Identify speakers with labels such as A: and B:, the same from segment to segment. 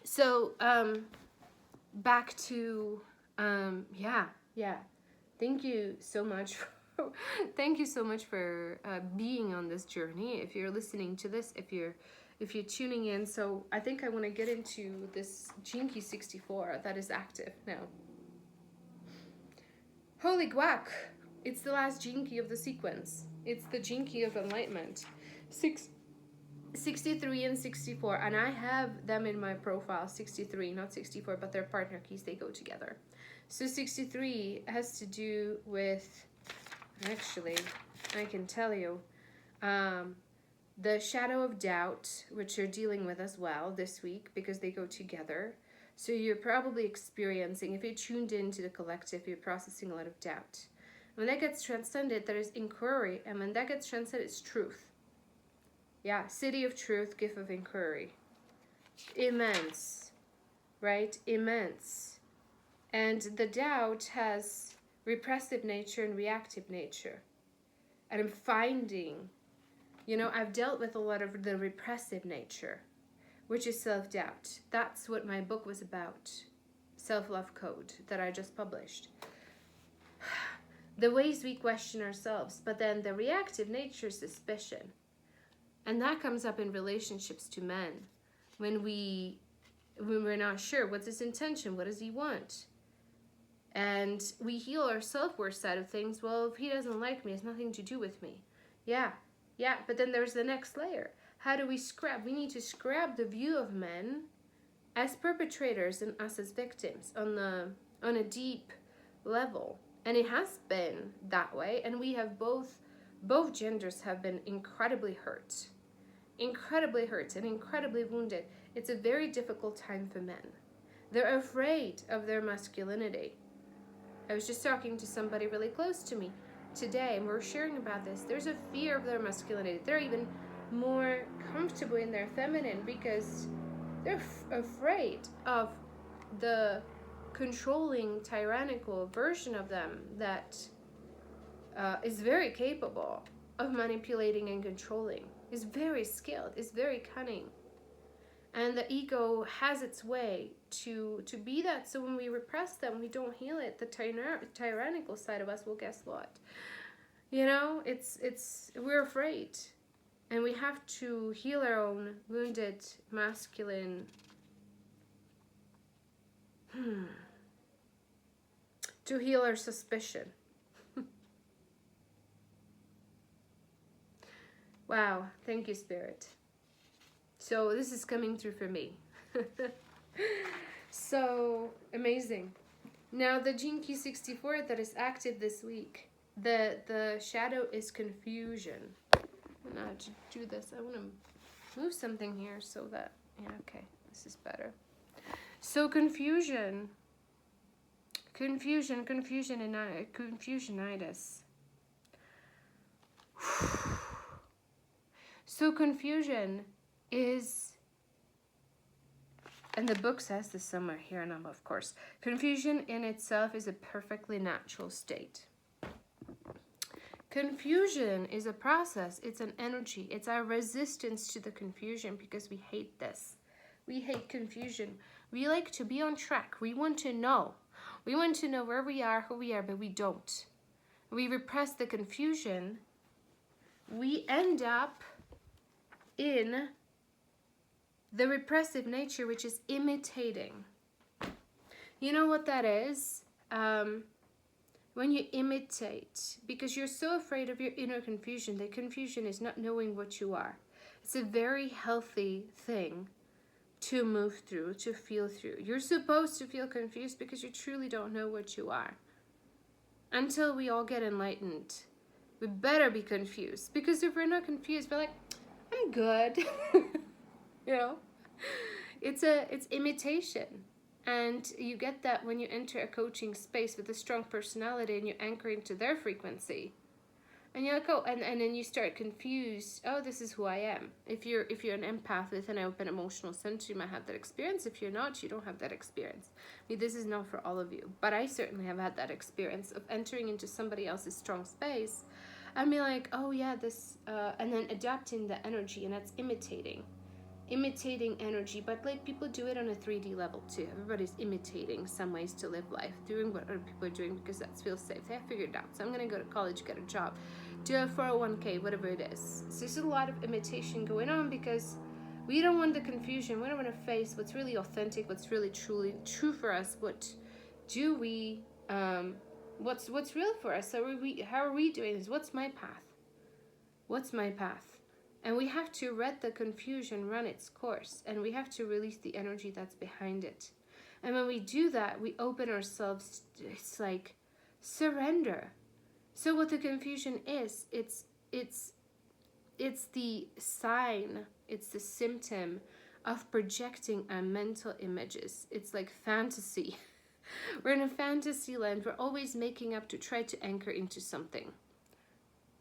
A: So back to yeah. Thank you so much for, thank you so much for being on this journey. If you're listening to this, if you're tuning in, so I think I want to get into this Gene Key 64 that is active now. Holy guac! It's the last Gene Key of the sequence. It's the Gene Key of enlightenment. 63 and 64, and I have them in my profile. 63, not 64, but they're partner keys, they go together. So 63 has to do with, actually, I can tell you, the shadow of doubt, which you're dealing with as well this week because they go together. So you're probably experiencing, if you're tuned into the collective, you're processing a lot of doubt. When that gets transcended, there is inquiry, and when that gets transcended, it's truth. Yeah, city of truth, gift of inquiry. Immense, right? Immense. And the doubt has repressive nature and reactive nature. And I'm finding, I've dealt with a lot of the repressive nature, which is self-doubt. That's what my book was about, Self-Love Code, that I just published. The ways we question ourselves, but then the reactive nature is suspicion. And that comes up in relationships to men. When we're not sure, what's his intention? What does he want? And we heal our self-worth side of things. Well, if he doesn't like me, it has nothing to do with me. Yeah. But then there's the next layer. How do we scrap? We need to scrap the view of men as perpetrators and us as victims on a deep level. And it has been that way. And we have both genders have been incredibly hurt and incredibly wounded. It's a very difficult time for men. They're afraid of their masculinity. I was just talking to somebody really close to me today, and we're sharing about this. There's a fear of their masculinity. They're even more comfortable in their feminine because they're afraid of the controlling, tyrannical version of them that is very capable of manipulating and controlling. Is very skilled, is very cunning. And the ego has its way to be that. So when we repress them, we don't heal it. The tyrannical side of us, well, guess what? We're afraid. And we have to heal our own wounded masculine to heal our suspicion. Wow, thank you, Spirit. So this is coming through for me. So amazing. Now the Gene Key 64 that is active this week, the shadow is confusion. Now to do this, I want to move something here so that, okay, this is better. So confusionitis. So confusion is, and the book says this somewhere here, and of course, confusion in itself is a perfectly natural state. Confusion is a process, it's an energy, it's our resistance to the confusion because we hate this. We hate confusion. We like to be on track. We want to know. We want to know where we are, who we are, but we don't. We repress the confusion. We end up in the repressive nature, which is imitating. You know what that is? When you imitate, because you're so afraid of your inner confusion, the confusion is not knowing what you are. It's a very healthy thing to move through, to feel through. You're supposed to feel confused because you truly don't know what you are. Until we all get enlightened, we better be confused, because if we're not confused, we're like, I'm good. It's imitation. And you get that when you enter a coaching space with a strong personality and you anchor into their frequency. And you're like, oh, and then you start confused. Oh, this is who I am. If you're an empath with an open emotional center, you might have that experience. If you're not, you don't have that experience. I mean, this is not for all of you, but I certainly have had that experience of entering into somebody else's strong space and be like, oh yeah, this, and then adapting the energy, and that's imitating. imitating energy, but like people do it on a 3D level too. Everybody's imitating some ways to live life, doing what other people are doing because that feels safe. They have figured it out. So I'm gonna go to college, get a job, do a 401k, whatever it is. So there's a lot of imitation going on because we don't want the confusion. We don't want to face what's really authentic, what's really truly true for us. What do we what's real for us? How are we doing this? What's my path? What's my path? And we have to let the confusion run its course, and we have to release the energy that's behind it. And when we do that, we open ourselves, it's like surrender. So what the confusion is, it's the sign, it's the symptom of projecting our mental images. It's like fantasy. We're in a fantasy land. We're always making up to try to anchor into something.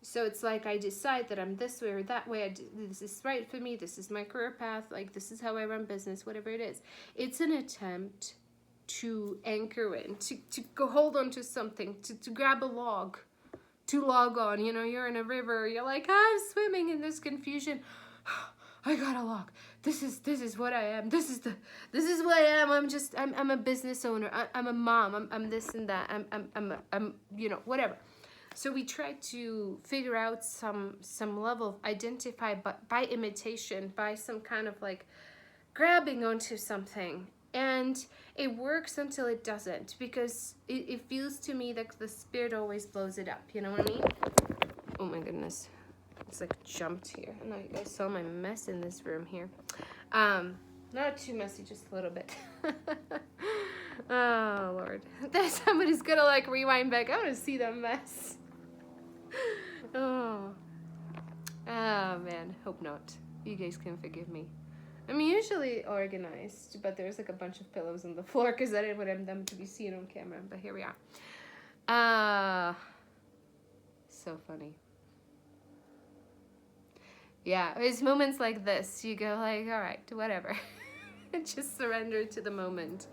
A: So it's like I decide that I'm this way or that way. This is right for me. This is my career path. Like this is how I run business, whatever it is. It's an attempt to anchor in, to go hold on to something, to grab a log, to log on. You know, you're in a river. You're like, I'm swimming in this confusion. I got a log. This is what I am. This is what I am. I'm a business owner. I'm a mom. I'm this and that. I'm you know, whatever. So we try to figure out some level of identify by imitation, by some kind of like grabbing onto something. And it works until it doesn't, because it feels to me that the spirit always blows it up. You know what I mean? Oh my goodness. It's like jumped here. I know you guys saw my mess in this room here. Not too messy, just a little bit. Oh Lord. Somebody's gonna like rewind back. I want to see that mess. Oh man, hope not. You guys can forgive me. I'm usually organized, but there's like a bunch of pillows on the floor because I didn't want them to be seen on camera, but here we are. So funny. Yeah, it's moments like this, you go like, all right, whatever. Just surrender to the moment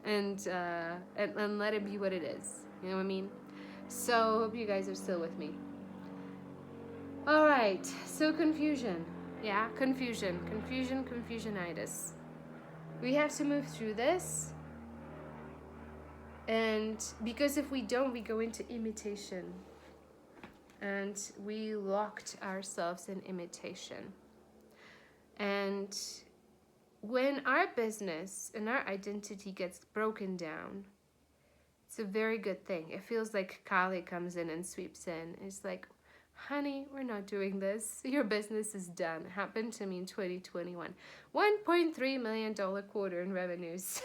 A: and let it be what it is. You know what I mean? So hope you guys are still with me. All right, so confusion. Yeah, confusionitis. We have to move through this. And because if we don't, we go into imitation. And we locked ourselves in imitation. And when our business and our identity gets broken down, it's a very good thing. It feels like Kali comes in and sweeps in. It's like, honey, we're not doing this. Your business is done. It happened to me in 2021. $1.3 million quarter in revenues.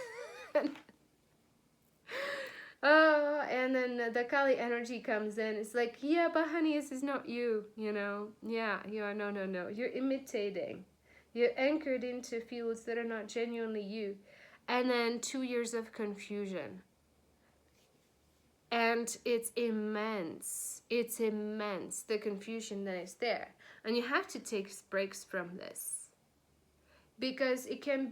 A: And then the Kali energy comes in. It's like, yeah, but honey, this is not you, you know? Yeah, you are, no. You're imitating. You're anchored into fields that are not genuinely you. And then 2 years of confusion. And it's immense. It's immense, the confusion that is there. And you have to take breaks from this. Because it can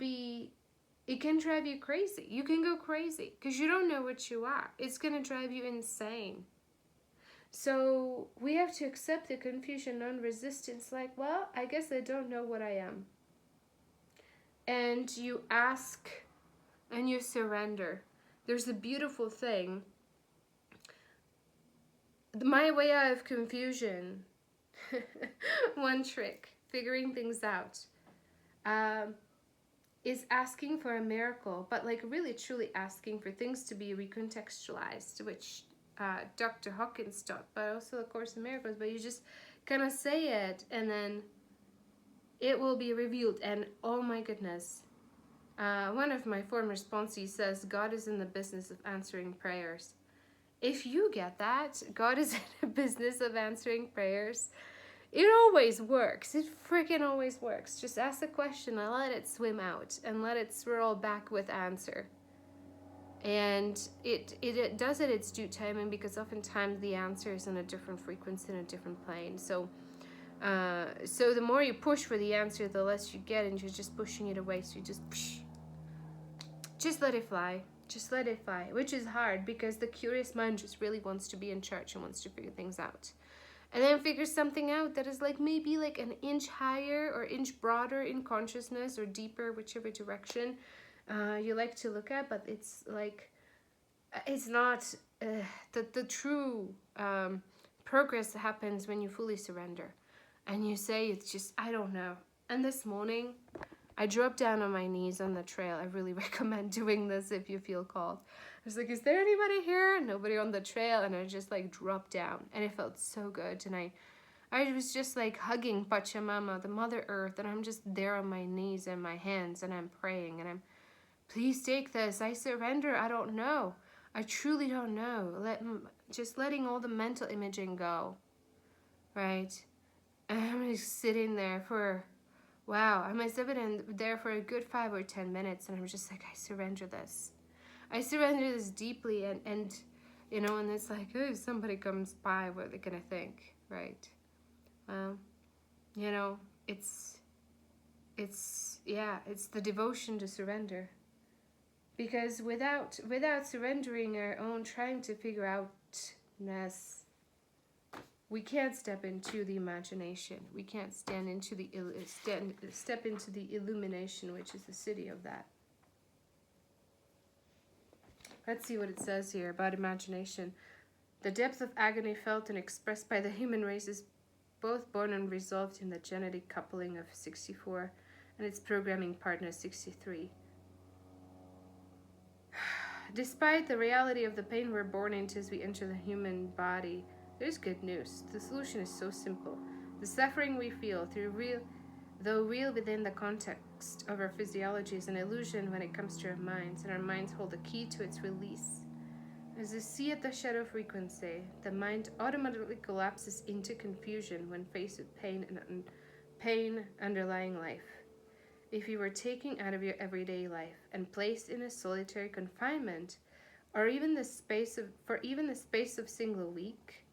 A: drive you crazy. You can go crazy because you don't know what you are. It's going to drive you insane. So we have to accept the confusion, non-resistance, like, well, I guess I don't know what I am. And you ask and you surrender. There's a beautiful thing. My way out of confusion, one trick, figuring things out, is asking for a miracle, but like really truly asking for things to be recontextualized, which Dr. Hawkins taught, but also the Course in Miracles. But you just kind of say it and then it will be revealed. And oh my goodness, one of my former sponsees says God is in the business of answering prayers. If you get that, God is in the business of answering prayers. It always works. It freaking always works. Just ask the question and let it swim out and let it swirl back with answer. And it does it its due timing, because oftentimes the answer is on a different frequency, in a different plane. So the more you push for the answer, the less you get, and you're just pushing it away. So you just let it fly. Just let it fly, which is hard because the curious mind just really wants to be in charge and wants to figure things out. and then figure something out that is like maybe like an inch higher or inch broader in consciousness, or deeper, whichever direction you like to look at. But it's like, it's not the true progress happens when you fully surrender and you say, it's just, I don't know. And this morning I dropped down on my knees on the trail. I really recommend doing this if you feel called. I was like, is there anybody here? Nobody on the trail. And I just like dropped down, and it felt so good. And I was just like hugging Pachamama, the Mother Earth, and I'm just there on my knees and my hands, and I'm praying, and I'm, please take this. I surrender. I don't know. I truly don't know. Just letting all the mental imaging go, right? And I'm just sitting there for, wow, I must have been there for a good 5 or 10 minutes, and I'm just like, I surrender this. I surrender this deeply, and you know, and it's like, oh, if somebody comes by, what are they gonna think, right? Well, you know, it's the devotion to surrender. Because without surrendering our own trying to figure outness, we can't step into the imagination. We can't step into the illumination, which is the city of that. Let's see what it says here about imagination. The depth of agony felt and expressed by the human race is both born and resolved in the genetic coupling of 64 and its programming partner 63. Despite the reality of the pain we're born into as we enter the human body, there's good news. The solution is so simple. The suffering we feel, though real within the context of our physiology, is an illusion when it comes to our minds, and our minds hold the key to its release. As the sea at the shadow frequency, the mind automatically collapses into confusion when faced with pain underlying life. If you were taken out of your everyday life and placed in a solitary confinement, or even the space of single week,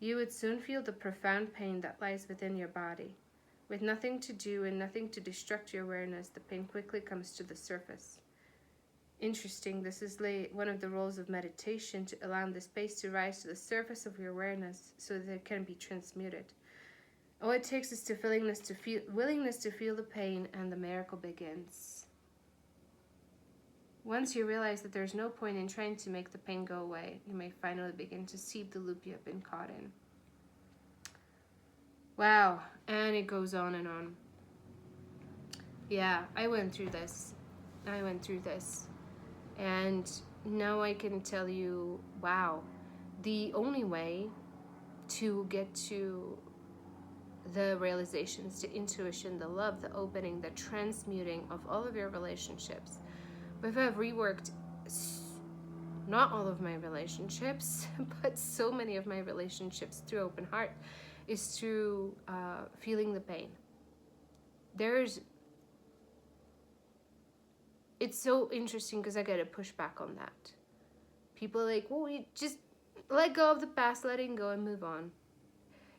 A: you would soon feel the profound pain that lies within your body. With nothing to do and nothing to distract your awareness, the pain quickly comes to the surface. Interesting, this is one of the roles of meditation, to allow the space to rise to the surface of your awareness so that it can be transmuted. All it takes is willingness to feel the pain, and the miracle begins. Once you realize that there's no point in trying to make the pain go away, you may finally begin to see the loop you have been caught in. Wow, and it goes on and on. Yeah, I went through this. And now I can tell you, wow, the only way to get to the realizations, the intuition, the love, the opening, the transmuting of all of your relationships. But I've reworked not all of my relationships, but so many of my relationships through open heart, is through feeling the pain. It's so interesting because I get a pushback on that. People are like, well, you just let go of the past, letting go and move on.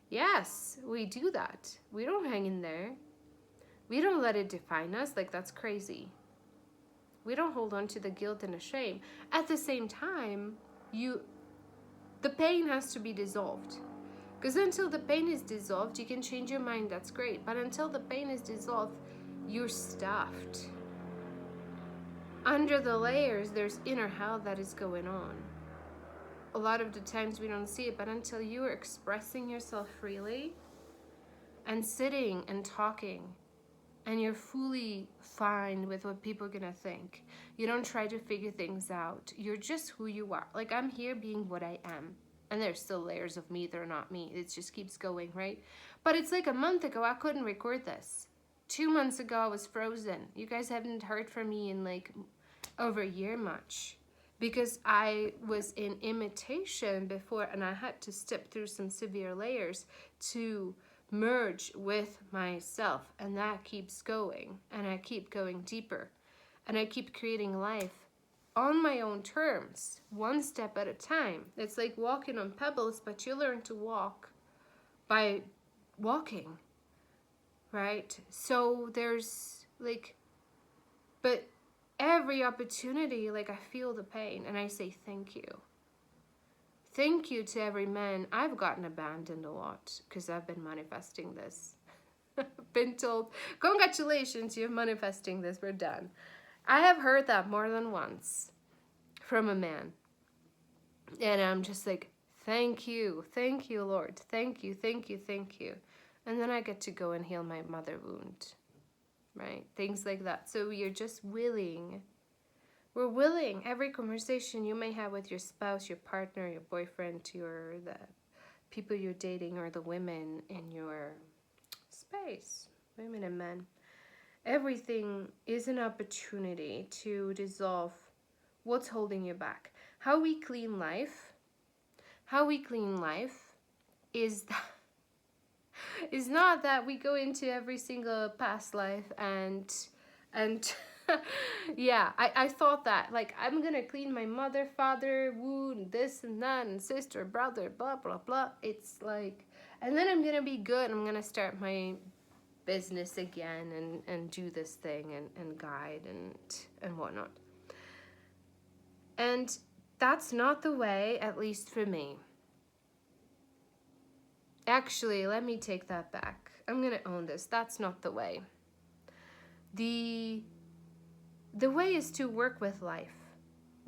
A: Yes, we do that. We don't hang in there. We don't let it define us. Like, that's crazy. We don't hold on to the guilt and the shame. At the same time, the pain has to be dissolved. Because until the pain is dissolved, you can change your mind, that's great. But until the pain is dissolved, you're stuffed. Under the layers, there's inner hell that is going on. A lot of the times we don't see it, but until you are expressing yourself freely and sitting and talking, and you're fully fine with what people are gonna think, you don't try to figure things out. You're just who you are. Like, I'm here being what I am. And there's still layers of me that are not me. It just keeps going, right? But it's like a month ago, I couldn't record this. 2 months ago, I was frozen. You guys haven't heard from me in like over a year much. Because I was in imitation before, and I had to step through some severe layers to merge with myself. And that keeps going. And I keep going deeper. And I keep creating life on my own terms, one step at a time. It's like walking on pebbles, but you learn to walk by walking, right? So there's like, but every opportunity, like, I feel the pain and I say thank you. thank you to every man. I've gotten abandoned a lot because I've been manifesting this. Been told, congratulations, you're manifesting this, we're done. I have heard that more than once from a man. And I'm just like, thank you, Lord. Thank you, thank you, thank you. And then I get to go and heal my mother wound, right? Things like that. So you're just willing. We're willing. Every conversation you may have with your spouse, your partner, your boyfriend, the people you're dating, or the women in your space, women and men. Everything is an opportunity to dissolve what's holding you back. How we clean life is that, is not that we go into every single past life and yeah, I thought that, like, I'm gonna clean my mother, father wound, this and that, and sister, brother, blah blah blah. It's like, and then I'm gonna be good. I'm gonna start my business again and do this thing and guide and whatnot. And that's not the way, at least for me. Actually, let me take that back. I'm gonna own this. That's not the way. The way is to work with life.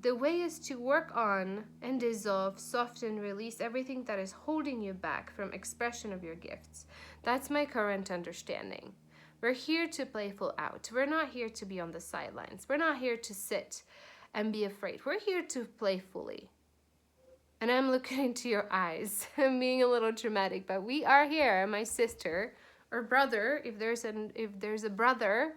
A: The way is to work on and dissolve, soften, release everything that is holding you back from expression of your gifts. That's my current understanding. We're here to play full out. We're not here to be on the sidelines. We're not here to sit and be afraid. We're here to play fully. And I'm looking into your eyes. I'm being a little dramatic, but we are here. My sister or brother, if there's a brother,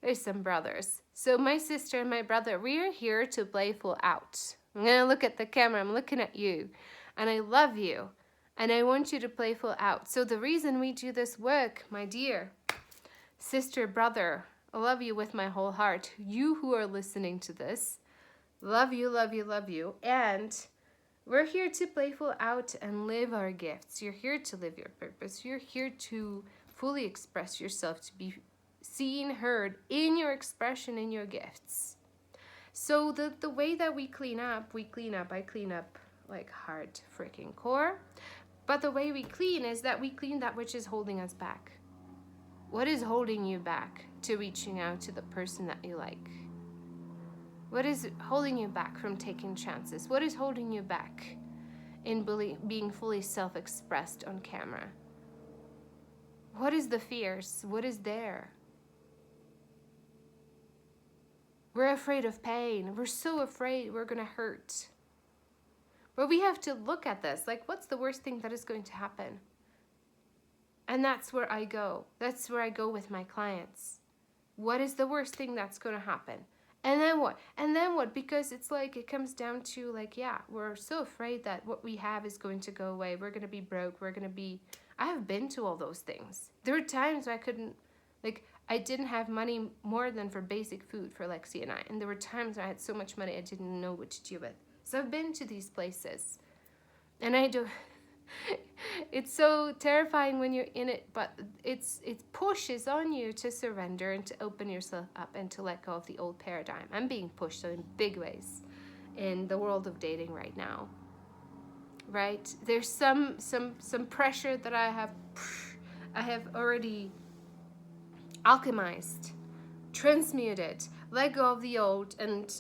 A: there's some brothers. So my sister and my brother, we are here to play full out. I'm gonna look at the camera. I'm looking at you, and I love you, and I want you to play full out. So the reason we do this work, my dear sister, brother, I love you with my whole heart. You who are listening to this, love you, love you, love you, and we're here to play full out and live our gifts. You're here to live your purpose. You're here to fully express yourself, to be seen, heard in your expression, in your gifts. So the way that I clean up like hard freaking core. But the way we clean is that we clean that which is holding us back. What is holding you back to reaching out to the person that you like? What is holding you back from taking chances? What is holding you back in being fully self-expressed on camera? What is the fears? What is there? We're afraid of pain. We're so afraid we're gonna hurt. But we have to look at this, like, what's the worst thing that is going to happen? And that's where I go. That's where I go with my clients. What is the worst thing that's gonna happen? And then what? And then what? Because it's like, it comes down to, like, yeah, we're so afraid that what we have is going to go away. We're gonna be broke. I have been to all those things. There were times I couldn't, like, I didn't have money more than for basic food for Lexi and I. And there were times I had so much money I didn't know what to do with. So I've been to these places. And I do, it's so terrifying when you're in it, but it pushes on you to surrender and to open yourself up and to let go of the old paradigm. I'm being pushed so in big ways in the world of dating right now. Right? There's some pressure that I have already alchemized, transmuted, let go of the old, and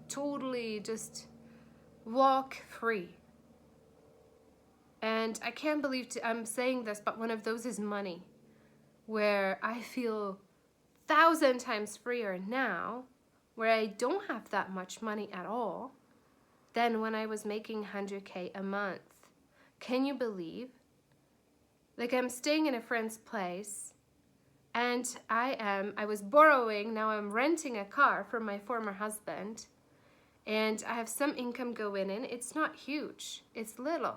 A: totally just walk free. And I can't believe I'm saying this, but one of those is money, where I feel 1,000 times freer now, where I don't have that much money at all, than when I was making 100K a month. Can you believe? Like, I'm staying in a friend's place, and I was borrowing, now I'm renting a car from my former husband, and I have some income going in. It's not huge, it's little.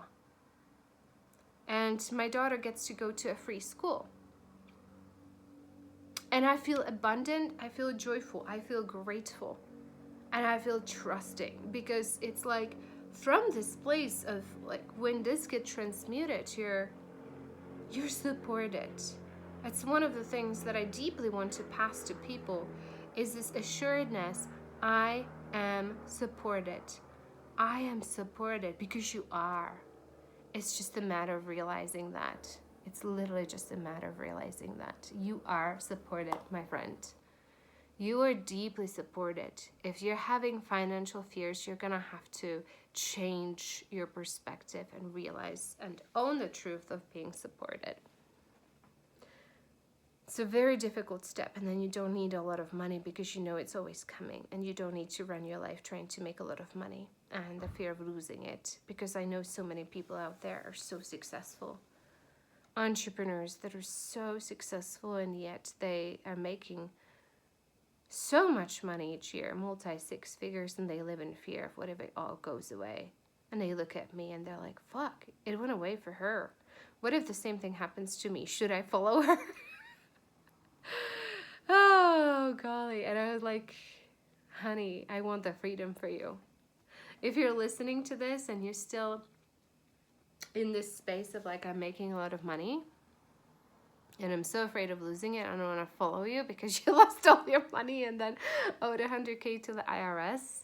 A: And my daughter gets to go to a free school. And I feel abundant, I feel joyful, I feel grateful, and I feel trusting, because it's like, from this place of, like, when this gets transmuted, you're supported. It's one of the things that I deeply want to pass to people, is this assuredness, I am supported. I am supported, because you are. It's just a matter of realizing that. It's literally just a matter of realizing that you are supported, my friend. You are deeply supported. If you're having financial fears, you're gonna have to change your perspective and realize and own the truth of being supported. It's a very difficult step, and then you don't need a lot of money because you know it's always coming, and you don't need to run your life trying to make a lot of money and the fear of losing it, because I know so many people out there are so successful. Entrepreneurs that are so successful, and yet they are making so much money each year, multi six figures, and they live in fear of what if it all goes away. And they look at me and they're like, fuck, it went away for her. What if the same thing happens to me? Should I follow her? Oh, golly. And I was like, honey, I want the freedom for you. If you're listening to this and you're still in this space of like, I'm making a lot of money and I'm so afraid of losing it, I don't want to follow you because you lost all your money and then owed 100K to the IRS,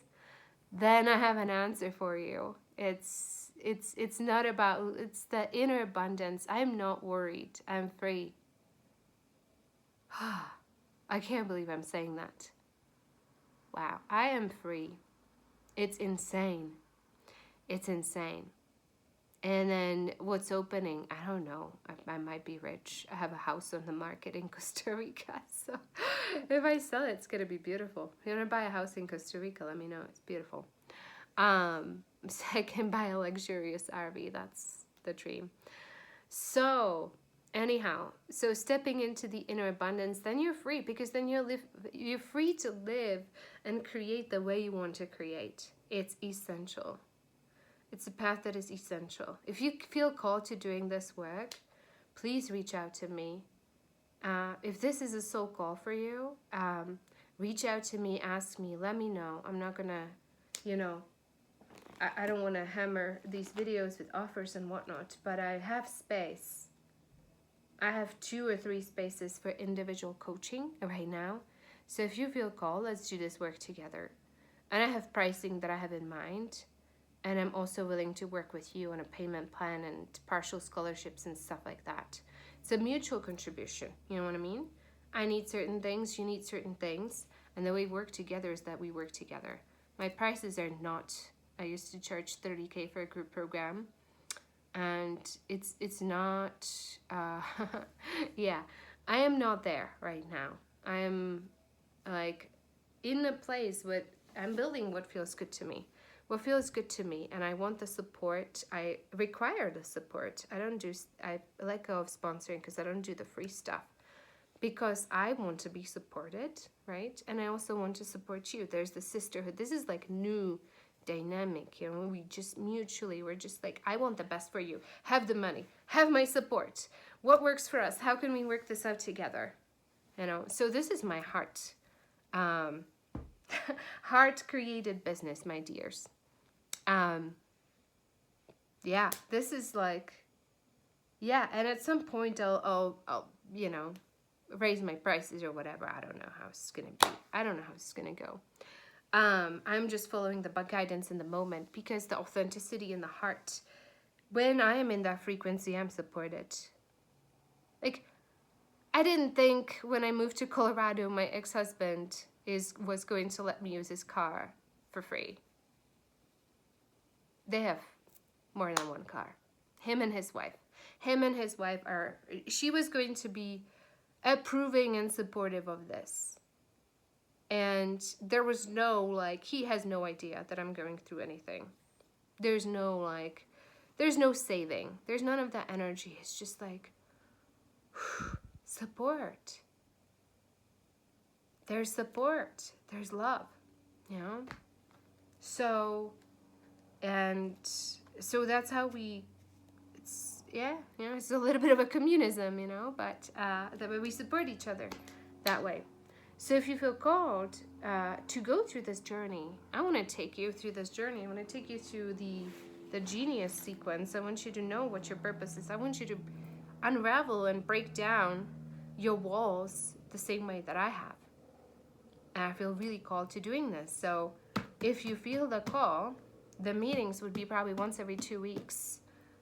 A: then I have an answer for you. It's not about, it's the inner abundance. I'm not worried. I'm free. I can't believe I'm saying that. Wow, I am free. It's insane. It's insane. And then what's opening? I don't know. I might be rich. I have a house on the market in Costa Rica. So if I sell it, it's going to be beautiful. If you want to buy a house in Costa Rica, let me know. It's beautiful. So I can buy a luxurious RV. That's the dream. So anyhow, so stepping into the inner abundance, then you're free, because then you're free to live and create the way you want to create. It's essential. It's a path that is essential. If you feel called to doing this work, please reach out to me. If this is a soul call for you, reach out to me, ask me, let me know. I'm not gonna, I don't want to hammer these videos with offers and whatnot, but I have space. I have 2 or 3 spaces for individual coaching right now. So if you feel called, let's do this work together. And I have pricing that I have in mind. And I'm also willing to work with you on a payment plan and partial scholarships and stuff like that. It's a mutual contribution. You know what I mean? I need certain things, you need certain things. And the way we work together is that we work together. My prices are not, I used to charge 30K for a group program. And it's not, yeah, I am not there right now. I am like in a place where I'm building what feels good to me. What feels good to me, and I want the support. I require the support. I let go of sponsoring because I don't do the free stuff, because I want to be supported, right? And I also want to support you. There's the sisterhood. This is like new dynamic, we just mutually, we're just like, I want the best for you. Have the money, have my support. What works for us? How can we work this out together? So this is my heart. Heart created business, my dears. Yeah, this is like, yeah, and at some point I'll raise my prices or whatever. I don't know how it's gonna be. I don't know how it's gonna go. I'm just following the guidance in the moment, because the authenticity in the heart, when I am in that frequency, I'm supported. Like, I didn't think when I moved to Colorado, my ex-husband was going to let me use his car for free. They have more than one car. Him and his wife. She was going to be approving and supportive of this. And there was no, he has no idea that I'm going through anything. There's no, there's no saving. There's none of that energy. It's just support. There's support. There's love, So, and so that's how it's a little bit of a communism, but that way we support each other that way. So if you feel called to go through this journey, I want to take you through this journey. I want to take you through the genius sequence. I want you to know what your purpose is. I want you to unravel and break down your walls the same way that I have. And I feel really called to doing this. So if you feel the call, the meetings would be probably once every 2 weeks,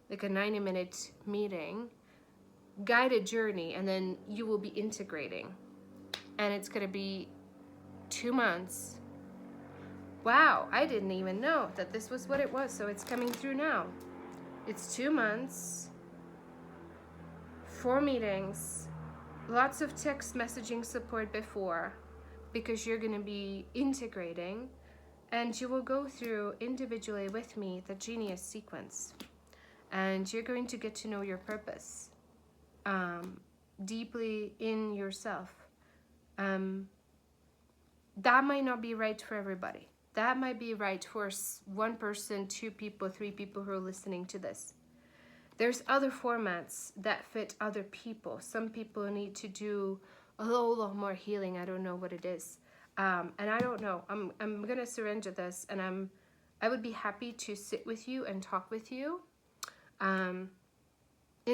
A: like a 90-minute meeting, guided journey, and then you will be integrating. And it's going to be 2 months. Wow, I didn't even know that this was what it was, so it's coming through now. It's 2 months, 4 meetings, lots of text messaging support before, because you're going to be integrating, and you will go through individually with me the Genius sequence, and you're going to get to know your purpose deeply in yourself. That might not be right for everybody. That might be right for 1 person, 2 people, 3 people who are listening to this. There's other formats that fit other people. Some people need to do a lot more healing. I don't know what it is. And I don't know. I'm gonna surrender this, and I would be happy to sit with you and talk with you, and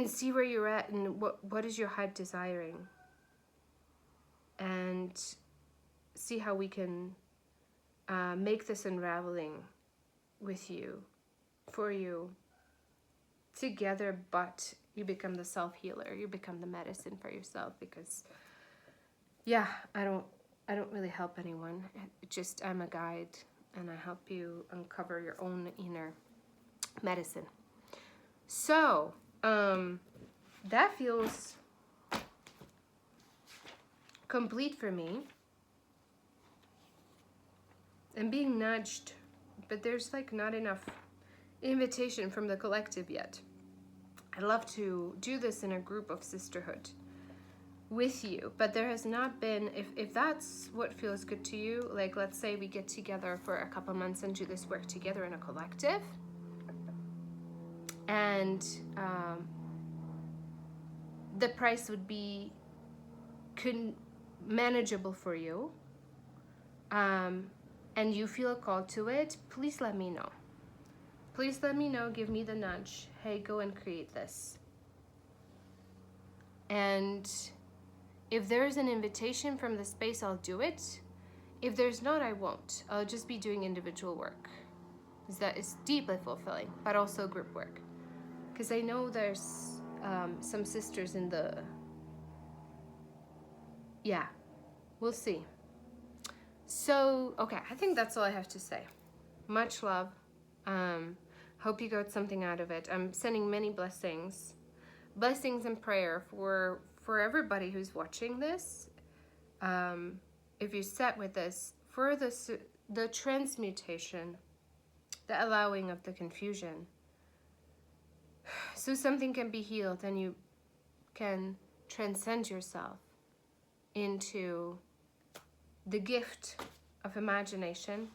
A: see where you're at and what is your heart desiring, and see how we can make this unraveling with you, for you, together. But you become the self-healer. You become the medicine for yourself, because yeah, I don't really help anyone. I'm a guide, and I help you uncover your own inner medicine. So that feels complete for me. I'm being nudged, but there's like not enough invitation from the collective yet. I'd love to do this in a group of sisterhood with you, but there has not been, if that's what feels good to you, like let's say we get together for a couple months and do this work together in a collective, and the price would be manageable for you, and you feel a call to it, please let me know. Please let me know, give me the nudge. Hey, go and create this. And if there's an invitation from the space, I'll do it. If there's not, I won't. I'll just be doing individual work. That is deeply fulfilling, but also group work. Because I know there's some sisters in the... Yeah, we'll see. So, okay, I think that's all I have to say. Much love. Hope you got something out of it. I'm sending many blessings and prayer for everybody who's watching this. If you sat with this, for the transmutation, the allowing of the confusion, so something can be healed and you can transcend yourself into the gift of imagination,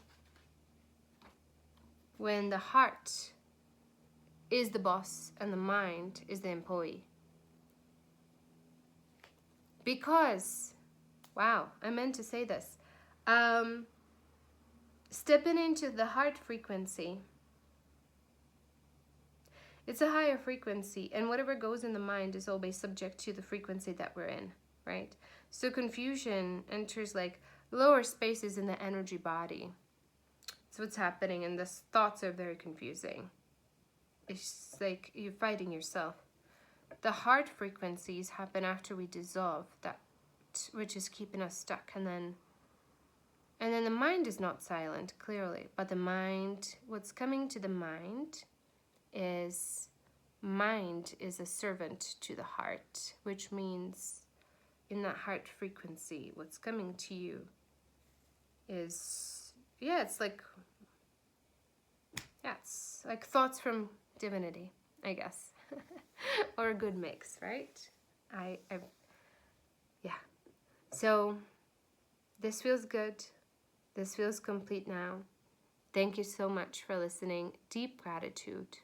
A: when the heart is the boss and the mind is the employee. Because, wow, I meant to say this. Stepping into the heart frequency, it's a higher frequency, and whatever goes in the mind is always subject to the frequency that we're in, right? So confusion enters like lower spaces in the energy body. That's what's happening, and the thoughts are very confusing. It's like you're fighting yourself. The heart frequencies happen after we dissolve that, which is keeping us stuck, and then the mind is not silent, clearly, but the mind, what's coming to the mind is a servant to the heart, which means in that heart frequency, what's coming to you is, it's like thoughts from divinity, I guess. Or a good mix, right? Yeah. So this feels good. This feels complete now. Thank you so much for listening. Deep gratitude.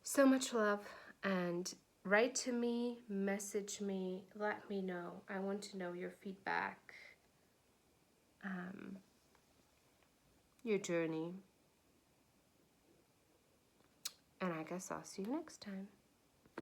A: So much love, and write to me, message me, let me know. I want to know your feedback, your journey. And I guess I'll see you next time.